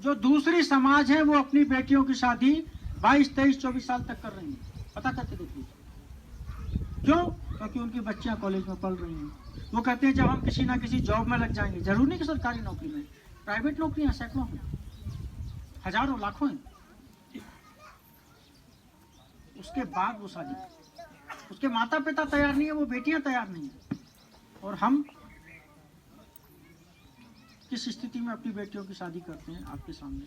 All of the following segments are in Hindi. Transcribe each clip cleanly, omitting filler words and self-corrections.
जो दूसरी समाज है वो अपनी बेटियों की शादी 22, 23, 24 साल तक कर रही हैं। पता करके देख लीजिए क्यों? क्योंकि उनकी बच्चियां कॉलेज में पढ़ रही हैं। वो कहते हैं जब हम किसी ना किसी जॉब में लग जाएंगे, जरूर नहीं कि सरकारी नौकरी में, प्राइवेट नौकरियां सैकड़ों हैं, हजारों लाखों हैं, उसके बाद वो शादी, उसके माता पिता तैयार नहीं है, वो बेटियां तैयार नहीं है। और हम किस स्थिति में अपनी बेटियों की शादी करते हैं आपके सामने,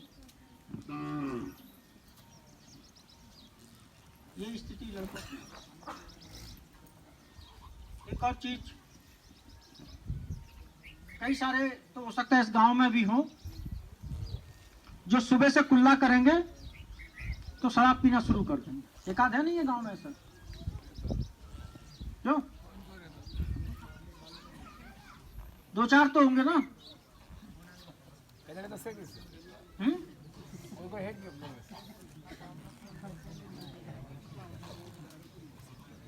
ये स्थिति लड़कों की। एक और चीज, कई सारे तो हो सकता है इस गांव में भी हो जो सुबह से कुल्ला करेंगे तो शराब पीना शुरू कर देंगे। एक आध है नहीं है गांव में ऐसा? क्यों? 2-4 तो होंगे ना।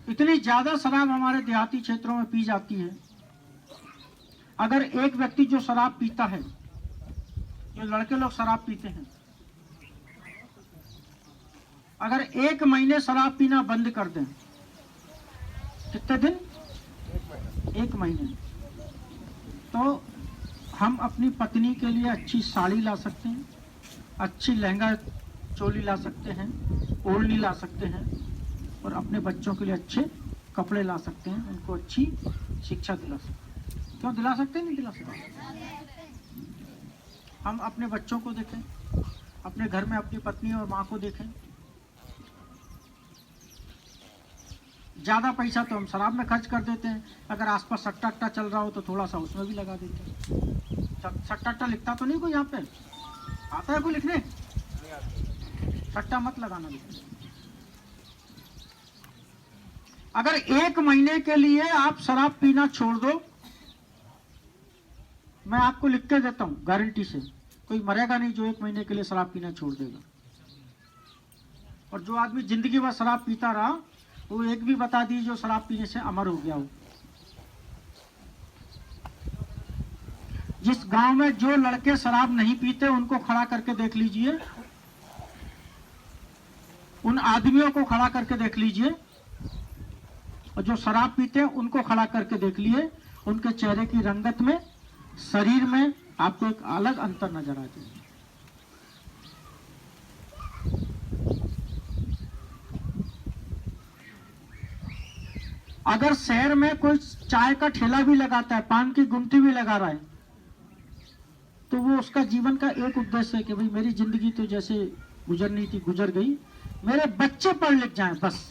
इतनी ज्यादा शराब हमारे देहाती क्षेत्रों में पी जाती है। अगर एक व्यक्ति जो शराब पीता है, जो लड़के लोग शराब पीते हैं, अगर 1 महीने शराब पीना बंद कर दें, कितने दिन? 1 महीने, तो हम अपनी पत्नी के लिए अच्छी साड़ी ला सकते हैं, अच्छी लहंगा चोली ला सकते हैं, ओढ़नी ला सकते हैं, और अपने बच्चों के लिए अच्छे कपड़े ला सकते हैं, उनको अच्छी शिक्षा दिला सकते हैं। क्यों दिला सकते हैं? नहीं दिला सकते? हम अपने बच्चों को देखें, अपने घर में अपनी पत्नी और माँ को देखें। ज्यादा पैसा तो हम शराब में खर्च कर देते हैं। अगर आसपास सट्टा अट्टा चल रहा हो तो थोड़ा सा उसमें भी लगा देते हैं। सट्टा अट्टा लिखता तो नहीं कोई यहाँ पे? आता है कोई लिखने? सट्टा मत लगाना लिखने। अगर 1 महीने के लिए आप शराब पीना छोड़ दो, मैं आपको लिख के देता हूं गारंटी से, कोई मरेगा नहीं जो 1 महीने के लिए शराब पीना छोड़ देगा। और जो आदमी जिंदगी भर शराब पीता रहा, वो एक भी बता दीजिए जो शराब पीने से अमर हो गया हो। जिस गांव में जो लड़के शराब नहीं पीते उनको खड़ा करके देख लीजिए, उन आदमियों को खड़ा करके देख लीजिए, और जो शराब पीते हैं उनको खड़ा करके देख लिए, उनके चेहरे की रंगत में, शरीर में आपको एक अलग अंतर नजर आ जाएगा। अगर शहर में कोई चाय का ठेला भी लगाता है, पान की गुमटी भी लगा रहा है, तो वो उसका जीवन का एक उद्देश्य है कि भाई मेरी जिंदगी तो जैसे गुजरनी थी गुजर गई, मेरे बच्चे पढ़ लिख जाएं बस।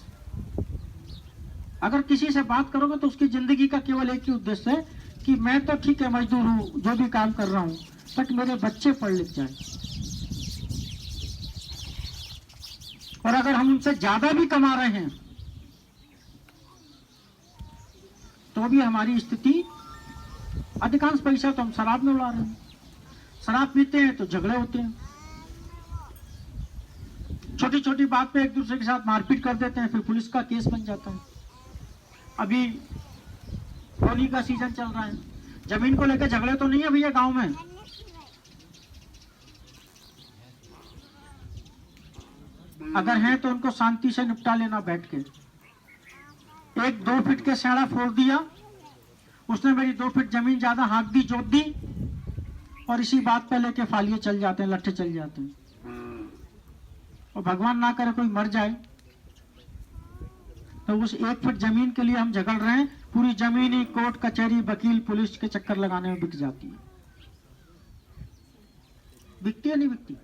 अगर किसी से बात करोगे तो उसकी जिंदगी का केवल एक ही उद्देश्य है कि मैं तो ठीक है मजदूर हूं, जो भी काम कर रहा हूं, बट मेरे बच्चे पढ़ लिख जाएं। और अगर हम उनसे ज्यादा भी कमा रहे हैं तो भी हमारी स्थिति, अधिकांश पैसा तो हम शराब में उड़ा रहे हैं। शराब पीते हैं तो झगड़े होते हैं, छोटी छोटी बात पे एक दूसरे के साथ मारपीट कर देते हैं, फिर पुलिस का केस बन जाता है। अभी होली का सीजन चल रहा है, जमीन को लेकर झगड़े तो नहीं है भैया गांव में? अगर हैं तो उनको शांति से निपटा लेना बैठ के। 1-2 फीट के सेड़ा फोड़ दिया, उसने मेरी 2 फीट जमीन ज्यादा हाँक दी, जोत दी, और इसी बात पे लेके फालिए चल जाते हैं, लट्ठे चल जाते हैं। और भगवान ना करे कोई मर जाए तो उस 1 फीट जमीन के लिए हम झगड़ रहे हैं, पूरी जमीन ही कोर्ट कचहरी वकील पुलिस के चक्कर लगाने में बिक जाती है। बिकती है नहीं बिकती?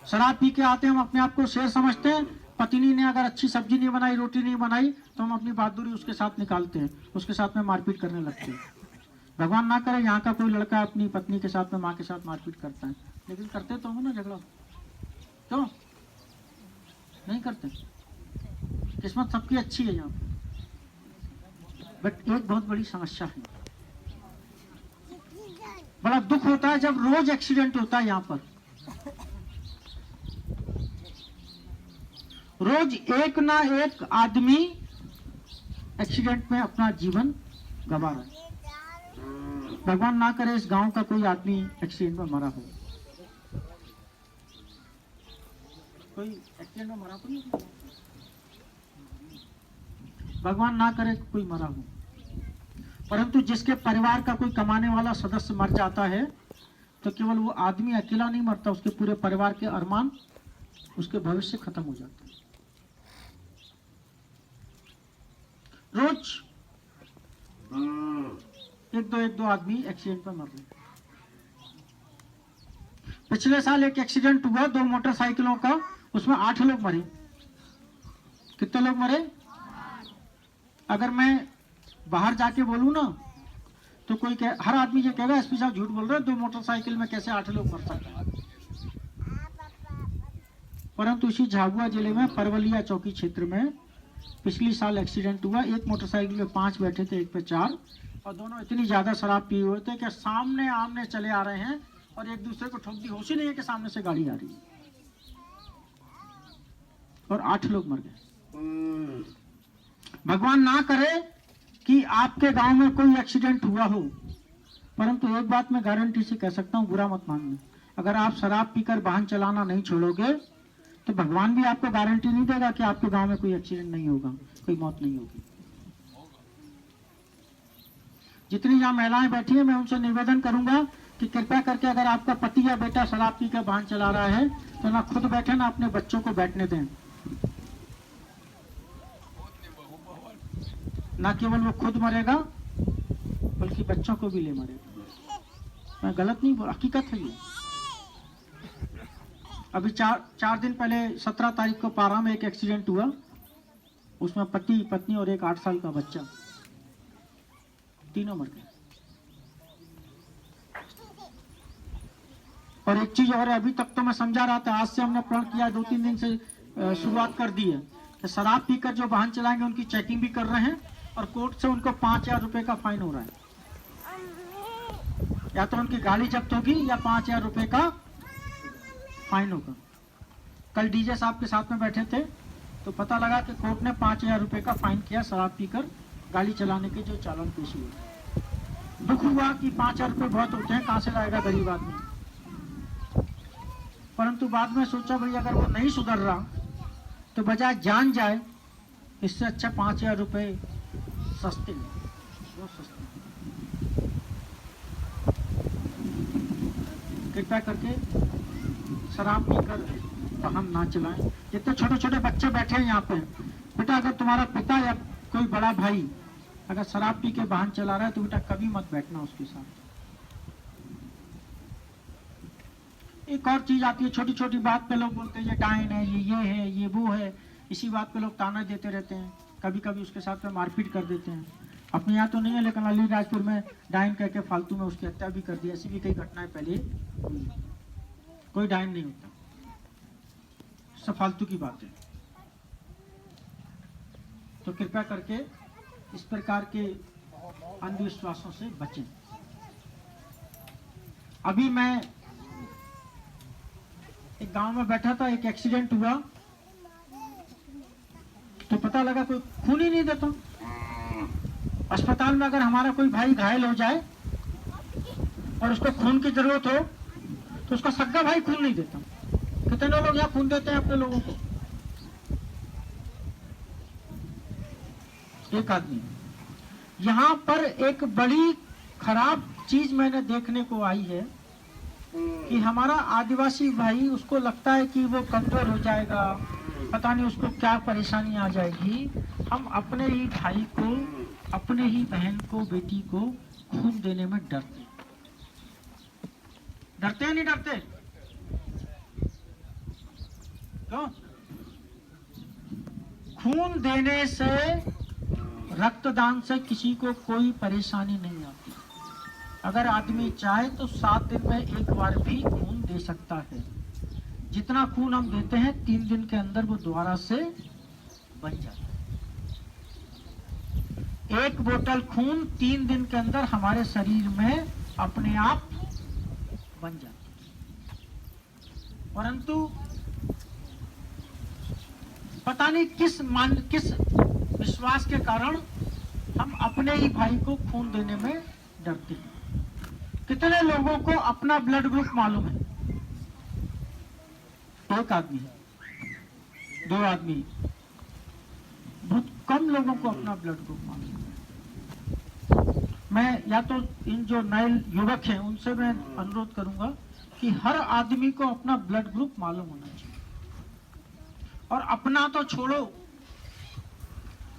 शराब पी के आते हैं, हम अपने आप को शेर समझते हैं, पत्नी ने अगर अच्छी सब्जी नहीं बनाई, रोटी नहीं बनाई, तो हम अपनी बहादुरी उसके साथ निकालते हैं, उसके साथ में मारपीट करने लगते हैं। भगवान ना करे यहाँ का कोई लड़का अपनी पत्नी के साथ में, माँ के साथ मारपीट करता है, लेकिन करते तो हो ना झगड़ा, क्यों नहीं करते? किस्मत सबकी अच्छी है यहाँ, बट एक बहुत बड़ी समस्या है, बड़ा दुख होता है जब रोज एक्सीडेंट होता है यहाँ पर। रोज एक ना एक आदमी एक्सीडेंट में अपना जीवन गंवा रहा है। भगवान ना करे इस गांव का कोई आदमी एक्सीडेंट में मरा हो, कोई एक्सीडेंट में मरा तो नहीं, भगवान ना करे कोई मरा हो, परंतु जिसके परिवार का कोई कमाने वाला सदस्य मर जाता है तो केवल वो आदमी अकेला नहीं मरता, उसके पूरे परिवार के अरमान, उसके भविष्य खत्म हो जाता है। रोज एक दो आदमी एक्सीडेंट में मर रहे। पिछले साल एक एक्सीडेंट हुआ 2 मोटरसाइकिलों का, उसमें 8 लोग मरे। कितने लोग मरे? अगर मैं बाहर जाके बोलूं ना तो कोई हर आदमी ये कहेगा एसपी साहब झूठ बोल रहे हैं, 2 मोटरसाइकिल में कैसे 8 लोग मर सकते हैं। परंतु इसी झाबुआ जिले में परवलिया चौकी क्षेत्र में पिछली साल एक्सीडेंट हुआ। एक मोटरसाइकिल में 5 बैठे थे, एक पे 4, और दोनों इतनी ज्यादा शराब पिए हुए थे कि सामने आमने चले आ रहे हैं और एक दूसरे को ठोक दी, होश ही नहीं है कि सामने से गाड़ी आ रही है, और 8 लोग मर गए। भगवान ना करे कि आपके गांव में कोई एक्सीडेंट हुआ हो, परंतु एक बात मैं गारंटी से कह सकता हूं, बुरा मत मानना, अगर आप शराब पीकर वाहन चलाना नहीं छोड़ोगे तो भगवान भी आपको गारंटी नहीं देगा कि आपके गांव में कोई एक्सीडेंट नहीं होगा, कोई मौत नहीं होगी। जितनी यहाँ महिलाएं बैठी हैं, मैं उनसे निवेदन करूंगा कि कृपया करके अगर आपका पति या बेटा शराब पीकर वाहन चला रहा है तो ना खुद बैठे ना अपने बच्चों को बैठने दें। ना केवल वो खुद मरेगा बल्कि बच्चों को भी ले मरेगा। मैं गलत नहीं बोल, हकीकत है ये। अभी चार दिन पहले 17 तारीख को पारा में एक एक्सीडेंट हुआ, उसमें पति पत्नी और एक 8 साल का बच्चा, तीनों मर गए। और एक चीज और है, अभी तक तो मैं समझा रहा था, आज से हमने प्रण किया, 2-3 दिन से शुरुआत कर दी है कि शराब पीकर जो वाहन चलाएंगे उनकी चेकिंग भी कर रहे हैं और कोर्ट से उनको 5000 रुपए का फाइन हो रहा है। या तो उनकी गाड़ी जब्त होगी या 5000 रुपए का फाइन होगा। कल डीजे साहब के साथ में बैठे थे तो पता लगा कि कोर्ट ने 5000 रुपए का फाइन किया शराब पीकर गाड़ी चलाने के जो चालान पेश हुए। दुख हुआ कि 5000 रुपए बहुत होते हैं, कहां से लाएगा गरीब आदमी। परंतु बाद में सोचा भाई अगर वो नहीं सुधर रहा तो बजाय जान जाए, इससे अच्छा 5000 रुपए सस्ते, बहुत सस्ते। कृपया करके शराब पीकर वाहन ना चलाएं। जितने छोटे छोटे बच्चे बैठे हैं यहाँ पे, बेटा अगर तुम्हारा पिता या कोई बड़ा भाई अगर शराब पी के वाहन चला रहा है तो बेटा कभी मत बैठना उसके साथ। एक और चीज आती है, छोटी छोटी बात पे लोग बोलते हैं ये डाइन है, ये है, ये वो है, इसी बात पे लोग ताना देते रहते हैं, कभी कभी उसके साथ में मारपीट कर देते हैं। अपने यहाँ तो नहीं है लेकिन अलीराजपुर में डाइन कह के फालतू में उसकी हत्या भी कर दी, ऐसी भी कई घटनाएं पहले हुई। कोई डाइन नहीं होता, सब फालतू की बात है। तो कृपया करके इस प्रकार के अंधविश्वासों से बचें। अभी मैं एक गांव में बैठा था, एक एक्सीडेंट हुआ तो पता लगा कोई खून ही नहीं देता। अस्पताल में अगर हमारा कोई भाई घायल हो जाए और उसको खून की जरूरत हो तो उसका सगा भाई खून नहीं देता। कितने लोग यहाँ खून देते हैं अपने लोगों को? एक आदमी। यहाँ पर एक बड़ी खराब चीज मैंने देखने को आई है कि हमारा आदिवासी भाई, उसको लगता है कि वो कमजोर हो जाएगा, पता नहीं उसको क्या परेशानी आ जाएगी। हम अपने ही भाई को, अपने ही बहन को, बेटी को खून देने में डरते हैं नहीं डरते? क्यों? खून देने से, रक्तदान से किसी को कोई परेशानी नहीं आती। अगर आदमी चाहे तो 7 दिन में एक बार भी खून दे सकता है। जितना खून हम देते हैं 3 दिन के अंदर वो दोबारा से बन जाता है। एक बोतल खून 3 दिन के अंदर हमारे शरीर में अपने आप बन जाता है। परंतु पता नहीं किस विश्वास के कारण हम अपने ही भाई को खून देने में डरते हैं। कितने लोगों को अपना ब्लड ग्रुप मालूम है? एक आदमी, दो आदमी, बहुत कम लोगों को अपना ब्लड ग्रुप मालूम है। मैं या तो इन जो नए युवक हैं उनसे मैं अनुरोध करूंगा कि हर आदमी को अपना ब्लड ग्रुप मालूम होना चाहिए। और अपना तो छोड़ो,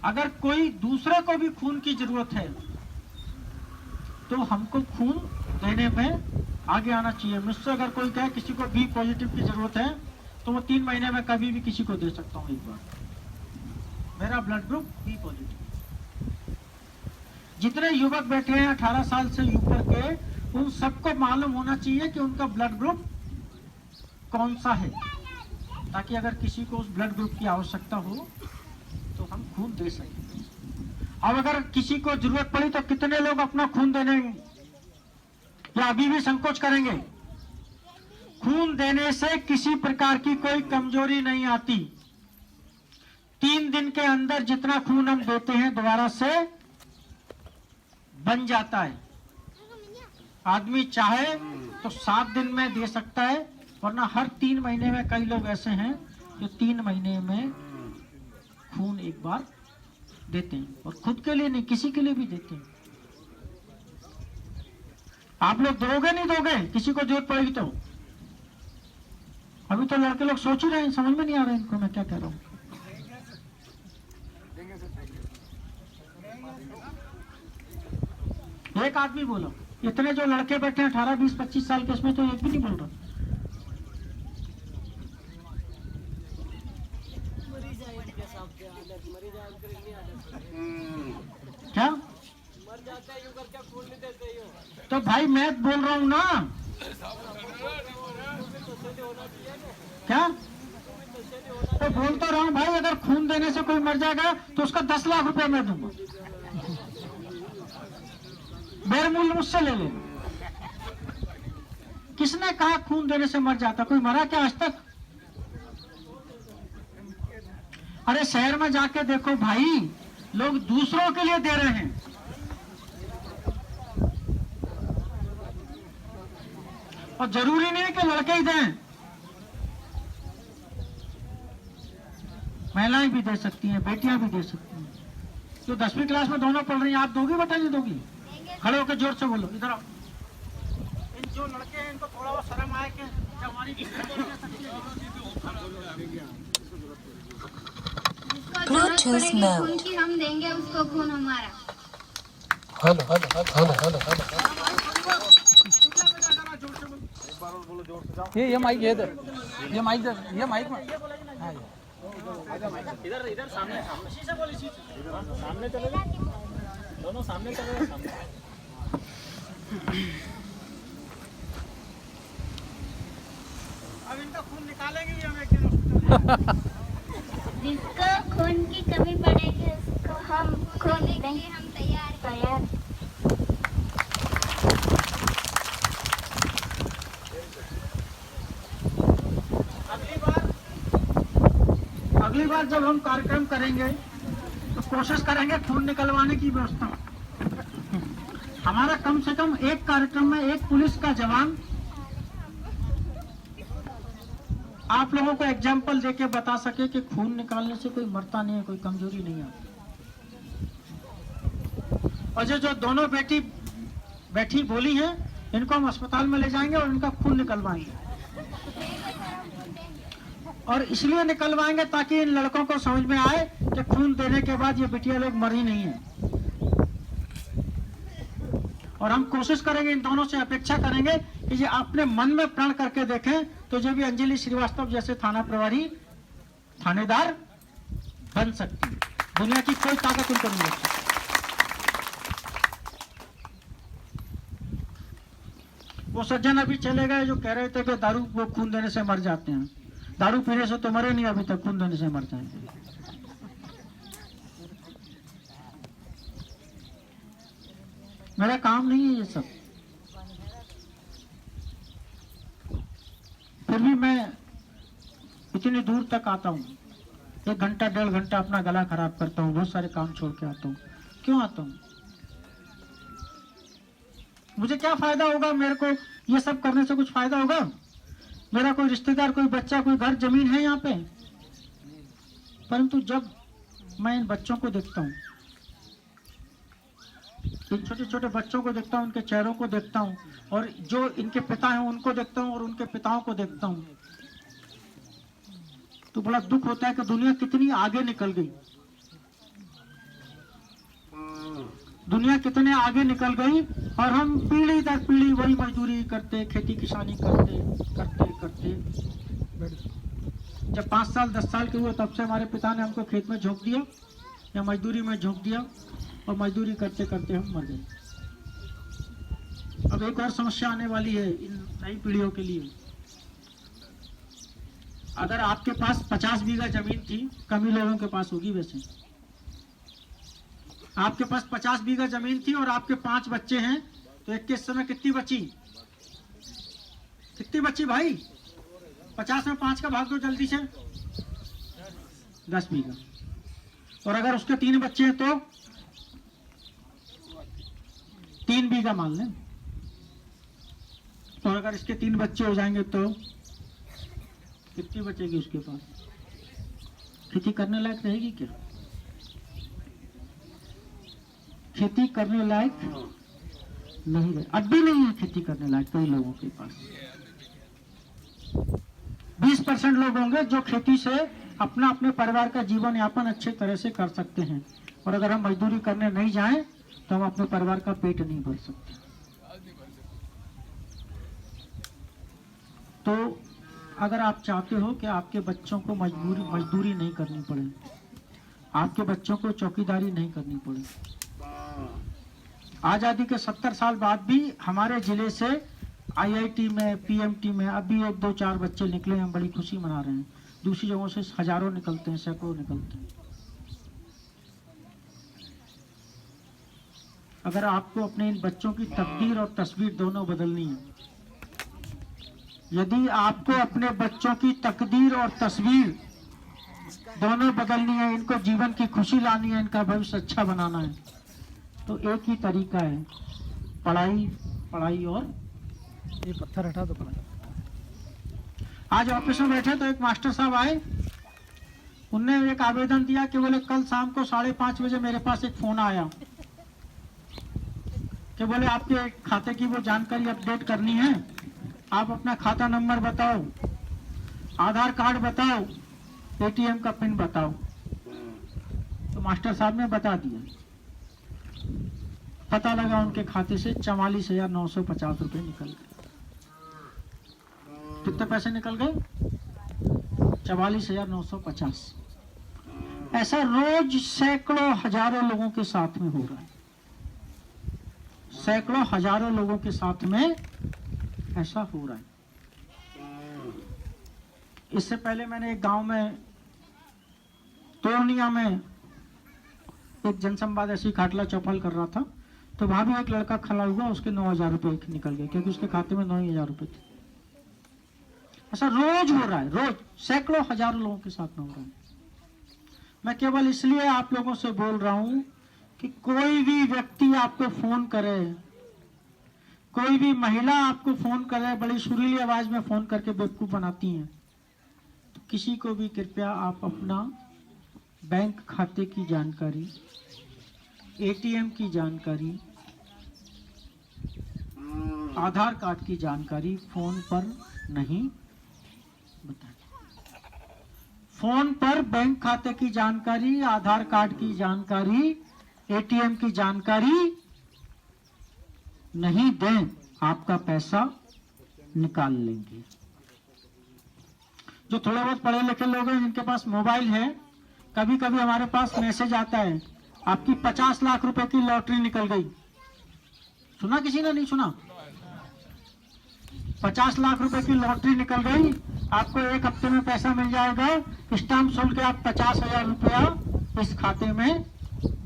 अगर कोई दूसरे को भी खून की जरूरत है तो हमको खून देने में आगे आना चाहिए। मुझसे अगर कोई कहे किसी को बी पॉजिटिव की जरूरत है तो वो 3 महीने में कभी भी किसी को दे सकता हूँ एक बार। मेरा ब्लड ग्रुप बी पॉजिटिव। जितने युवक बैठे हैं 18 साल से ऊपर के, उन सबको मालूम होना चाहिए कि उनका ब्लड ग्रुप कौन सा है, ताकि अगर किसी को उस ब्लड ग्रुप की आवश्यकता हो तो हम खून दे सकें। अब अगर किसी को जरूरत पड़ी तो कितने लोग अपना खून देने या अभी भी संकोच करेंगे? खून देने से किसी प्रकार की कोई कमजोरी नहीं आती। 3 दिन के अंदर जितना खून हम देते हैं दोबारा से बन जाता है। आदमी चाहे तो 7 दिन में दे सकता है, वरना हर 3 महीने में कई लोग ऐसे हैं जो 3 महीने में खून एक बार देते हैं, और खुद के लिए नहीं किसी के लिए भी देते हैं। आप लोग दोगे नहीं दोगे? किसी को जरूरत पड़ेगी तो? अभी तो लड़के लोग सोच ही रहे हैं, समझ में नहीं आ रहा है इनको मैं क्या कह रहा हूं। एक आदमी बोलो, इतने जो लड़के बैठे हैं 18, 20, 25 साल के, इसमें तो एक भी नहीं बोल रहा। क्या मर जाता है, यूं करके खून नहीं देते हो? तो भाई मैं बोल रहा हूं ना, क्या तो बोल तो रहा हूं भाई, अगर खून देने से कोई मर जाएगा तो उसका 10 लाख रुपए मैं दूंगा, बेरमूल मुझसे ले ले। किसने कहा खून देने से मर जाता? कोई मरा क्या आज तक? अरे शहर में जाके देखो भाई, लोग दूसरों के लिए दे रहे हैं। और जरूरी नहीं है कि लड़के ही दें, महिलाएं भी दे सकती हैं, बेटियां भी दे सकती हैं। जो 10वीं क्लास में दोनों पढ़ रही हैं, आप दोगी बेटा? नहीं दोगी? खड़े होकर जोर से बोलो, इधर आओ। इन जो लड़के हैं इनको थोड़ा बहुत शर्म आए कि हमारी Bluetooth mode. खून की हम देंगे उसको खून हमारा। Hello hello hello hello hello ये माइक ये दे, ये माइक दे, ये माइक में हाँ इधर इधर सामने सामने शीशे बोली, शीशे सामने चले दोनों सामने चले सामने। अब इनका खून निकालेंगे हम एक दिन। जिसको खून की कमी पड़ेगी उसको हम खून देंगे, हम तैयार। अगली बार जब हम कार्यक्रम करेंगे तो कोशिश करेंगे खून निकलवाने की व्यवस्था। हमारा कम से कम एक कार्यक्रम में एक पुलिस का जवान आप लोगों को एग्जाम्पल देके बता सके कि खून निकालने से कोई मरता नहीं है, कोई कमजोरी नहीं आती। और जो दोनों बैठी बोली हैं, इनको हम अस्पताल में ले जाएंगे और इनका खून निकलवाएंगे। और इसलिए निकलवाएंगे ताकि इन लड़कों को समझ में आए कि खून देने के बाद ये बिटिया लोग मरी नहीं है। और हम कोशिश करेंगे, इन दोनों से अपेक्षा करेंगे कि ये अपने मन में प्रण करके देखें तो जो भी अंजलि श्रीवास्तव जैसे थाना प्रभारी थानेदार बन सकती है। दुनिया की कोई ताकत उनको नहीं रखती। वो सज्जन अभी चले गए जो कह रहे थे कि दारू वो खून देने से मर जाते हैं। दारू पीने से तो मरे नहीं अभी तक, खून देने से मर जाएंगे। मेरा काम नहीं है ये सब। फिर भी मैं इतनी दूर तक आता हूँ, 1 घंटा 1.5 घंटा अपना गला खराब करता हूँ, बहुत सारे काम छोड़ के आता हूँ। क्यों आता हूँ? मुझे क्या फायदा होगा? मेरे को ये सब करने से कुछ फायदा होगा? मेरा कोई रिश्तेदार, कोई बच्चा, कोई घर जमीन है यहाँ पे? परंतु जब मैं इन बच्चों को देखता हूँ, इन छोटे छोटे बच्चों को देखता हूँ, उनके चेहरों को देखता हूँ, और जो इनके पिता हैं उनको देखता हूँ, और उनके पिताओं को देखता हूँ, तो बड़ा दुख होता है कि दुनिया कितनी आगे निकल गई। दुनिया कितने आगे निकल गई, और हम पीढ़ी दर पीढ़ी वही मजदूरी करते, खेती किसानी करते करते करते। जब 5 साल 10 साल के हुए तब से हमारे पिता ने हमको खेत में झोंक दिया या मजदूरी में झोंक दिया, और मजदूरी करते करते हम मर गए। अब एक और समस्या आने वाली है इन नई पीढ़ियों के लिए। अगर आपके पास 50 बीघा जमीन थी, कम ही लोगों के पास होगी वैसे, आपके पास 50 बीघा जमीन थी और आपके 5 बच्चे हैं, तो 21 समय कितनी बची? कितनी बची भाई? 50 में 5 का भाग दो जल्दी से। 10 बीघा। और अगर उसके 3 बच्चे हैं तो 3 बीघा मान लें। और अगर इसके 3 बच्चे हो जाएंगे तो कितनी बचेगी उसके पास? खेती करने लायक रहेगी क्या? खेती करने लायक नहीं रहे, अब भी नहीं है खेती करने लायक कई लोगों के पास। 20% लोग होंगे जो खेती से अपना अपने परिवार का जीवन यापन अच्छे तरह से कर सकते हैं, और अगर हम मजदूरी करने नहीं जाएं तो हम अपने परिवार का पेट नहीं भर सकते। तो अगर आप चाहते हो कि आपके बच्चों को मजदूरी नहीं करनी पड़े, आपके बच्चों को चौकीदारी नहीं करनी पड़े, आजादी के 70 साल बाद भी हमारे जिले से IIT में, PMT में अभी 1 2 4 बच्चे निकले हैं, बड़ी खुशी मना रहे हैं। दूसरी जगहों से हजारों निकलते हैं, सैकड़ों निकलते हैं। अगर आपको अपने इन बच्चों की तकदीर और तस्वीर दोनों बदलनी है, यदि आपको अपने बच्चों की तकदीर और तस्वीर दोनों बदलनी है, इनको जीवन की खुशी लानी है, इनका भविष्य अच्छा बनाना है, तो एक ही तरीका है, पढ़ाई, पढ़ाई और। ये पत्थर हटा दो। आज ऑफिस में बैठे तो एक मास्टर साहब आए, उनने एक आवेदन दिया कि बोले कल शाम को 5:30 बजे मेरे पास एक फोन आया कि बोले आपके खाते की वो जानकारी अपडेट करनी है, आप अपना खाता नंबर बताओ, आधार कार्ड बताओ, ATM का पिन बताओ। तो मास्टर साहब ने बता दिया। पता लगा उनके खाते से 44,950 रुपए निकल गए। कितने पैसे निकल गए? 44,950। ऐसा रोज सैकड़ों हजारों लोगों के साथ में हो रहा है, सैकड़ों हजारों लोगों के साथ में ऐसा हो रहा है। इससे पहले मैंने एक गांव में, तोरनिया में, एक जनसंवाद ऐसी खाटला चौपाल कर रहा था, तो वहां भी एक लड़का खड़ा हुआ, उसके 9,000 रुपए निकल गए, क्योंकि उसके खाते में 9,000 रुपए थे। ऐसा रोज हो रहा है, रोज सैकड़ों हजारों लोगों के साथ में हो रहा है। मैं केवल इसलिए आप लोगों से बोल रहा हूं कि कोई भी व्यक्ति आपको फोन करे, कोई भी महिला आपको फोन करे, बड़ी सुरीली आवाज में फोन करके बेवकूफ बनाती हैं, तो किसी को भी कृपया आप अपना बैंक खाते की जानकारी, ATM की जानकारी, आधार कार्ड की जानकारी फोन पर नहीं बताएं। फोन पर बैंक खाते की जानकारी, आधार कार्ड की जानकारी, ATM की जानकारी नहीं दें, आपका पैसा निकाल लेंगे। जो थोड़े बहुत पढ़े लिखे लोग हैं, जिनके पास मोबाइल है, कभी कभी हमारे पास मैसेज आता है, आपकी 50 लाख रुपए की लॉटरी निकल गई। सुना किसी ने? नहीं सुना? 50 लाख रुपए की लॉटरी निकल गई, आपको 1 हफ्ते में पैसा मिल जाएगा, स्टाम्प शुल्क के आप 50,000 रुपया इस खाते में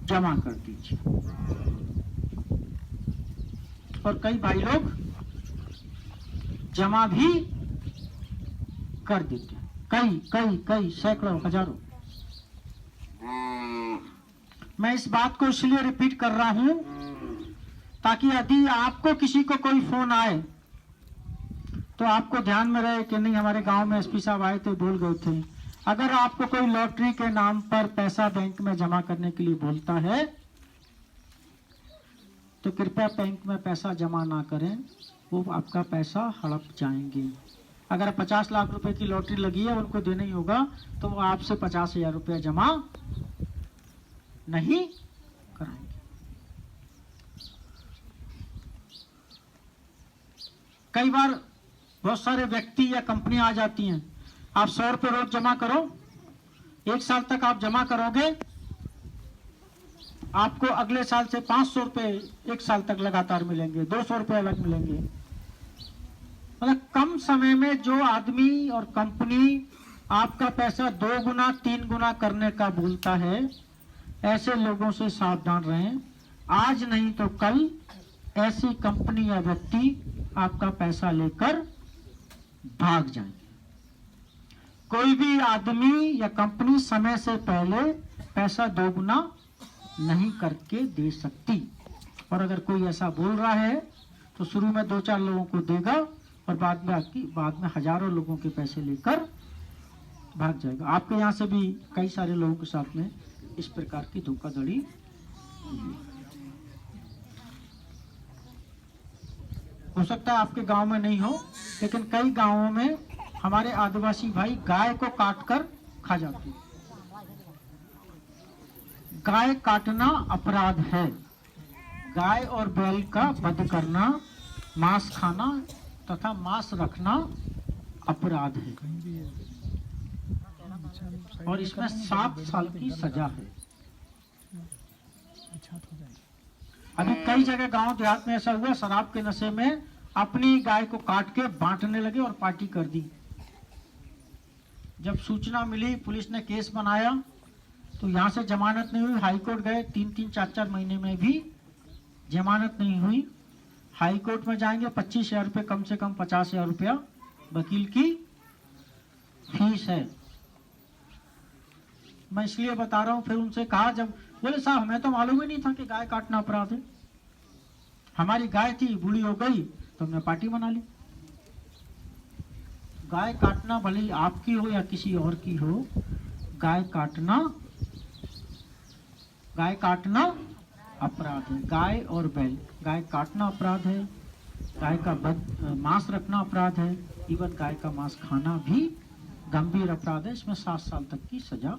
जमा कर दीजिए। और कई भाई लोग जमा भी कर देते हैं, कई सैकड़ों हजारों। मैं इस बात को इसलिए रिपीट कर रहा हूं ताकि यदि आपको किसी को कोई फोन आए तो आपको ध्यान में रहे कि नहीं, हमारे गांव में एसपी साहब आए थे, बोल गए थे। अगर आपको कोई लॉटरी के नाम पर पैसा बैंक में जमा करने के लिए बोलता है तो कृपया बैंक में पैसा जमा ना करें, वो आपका पैसा हड़प जाएंगे। अगर 50 लाख रुपए की लॉटरी लगी है, उनको देना ही होगा, तो वो आपसे 50,000 रुपया जमा नहीं कराएंगे। कई बार बहुत सारे व्यक्ति या कंपनी आ जाती हैं, आप 100 रुपये रोज जमा करो, 1 साल तक आप जमा करोगे, आपको अगले साल से 500 रुपये 1 साल तक लगातार मिलेंगे, 200 रुपये अलग मिलेंगे। मतलब कम समय में जो आदमी और कंपनी आपका पैसा 2 गुना 3 गुना करने का बोलता है, ऐसे लोगों से सावधान रहें। आज नहीं तो कल ऐसी कंपनी या व्यक्ति आपका पैसा लेकर भाग जाएंगे। कोई भी आदमी या कंपनी समय से पहले पैसा 2 गुना नहीं करके दे सकती, और अगर कोई ऐसा बोल रहा है तो शुरू में 2-4 लोगों को देगा और बाद में हजारों लोगों के पैसे लेकर भाग जाएगा। आपके यहाँ से भी कई सारे लोगों के साथ में इस प्रकार की धोखाधड़ी हो सकता है आपके गांव में नहीं हो, लेकिन कई गांवों में हमारे आदिवासी भाई गाय को काटकर खा जाते हैं। गाय काटना अपराध है। गाय और बैल का वध करना, मांस खाना तथा मांस रखना अपराध है, और इसमें 7 साल की सजा है। अभी कई जगह गांव देहात में ऐसा हुआ, शराब के नशे में अपनी गाय को काट के बांटने लगे और पार्टी कर दी। जब सूचना मिली, पुलिस ने केस बनाया, तो यहाँ से जमानत नहीं हुई, हाई कोर्ट गए, 3-3, 4-4 महीने में भी जमानत नहीं हुई। हाई कोर्ट में जाएंगे, 25,000 रुपये, कम से कम 50,000 रुपया वकील की फीस है। मैं इसलिए बता रहा हूँ। फिर उनसे कहा, जब बोले साहब हमें तो मालूम ही नहीं था कि गाय काटना अपराध है, हमारी गाय थी, बूढ़ी हो गई तो हमने पार्टी बना ली। गाय काटना भले ही आपकी हो या किसी और की हो, गाय काटना अपराध है। गाय और बैल, गाय काटना अपराध है, गाय का मांस रखना अपराध है, इवन गाय का मांस खाना भी गंभीर अपराध है। इसमें 7 साल तक की सजा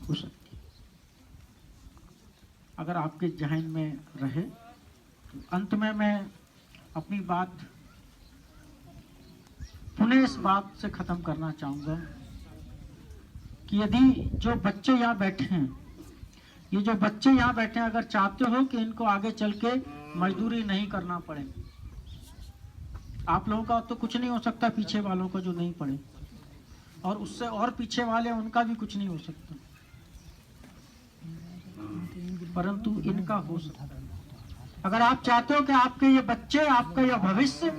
हो सकती है। अगर आपके जहन में रहे तो अंत में मैं अपनी बात पुनः इस बात से खत्म करना चाहूंगा कि यदि जो बच्चे यहाँ बैठे हैं, ये जो बच्चे यहाँ बैठे हैं, अगर चाहते हो कि इनको आगे चल के मजदूरी नहीं करना पड़े, आप लोगों का तो कुछ नहीं हो सकता, पीछे वालों का जो नहीं पड़े, और उससे और पीछे वाले उनका भी कुछ नहीं हो सकता, परंतु इनका हो सकता है। अगर आप चाहते हो कि आपके ये बच्चे, आपका यह भविष्य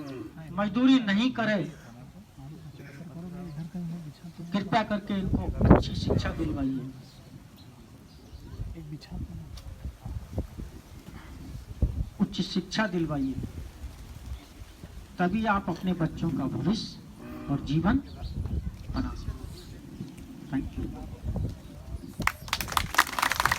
मजदूरी नहीं करे, तो कृपया करके इनको अच्छी शिक्षा दिलवाइए। उच्च शिक्षा दिलवाइए, तभी आप अपने बच्चों का भविष्य और जीवन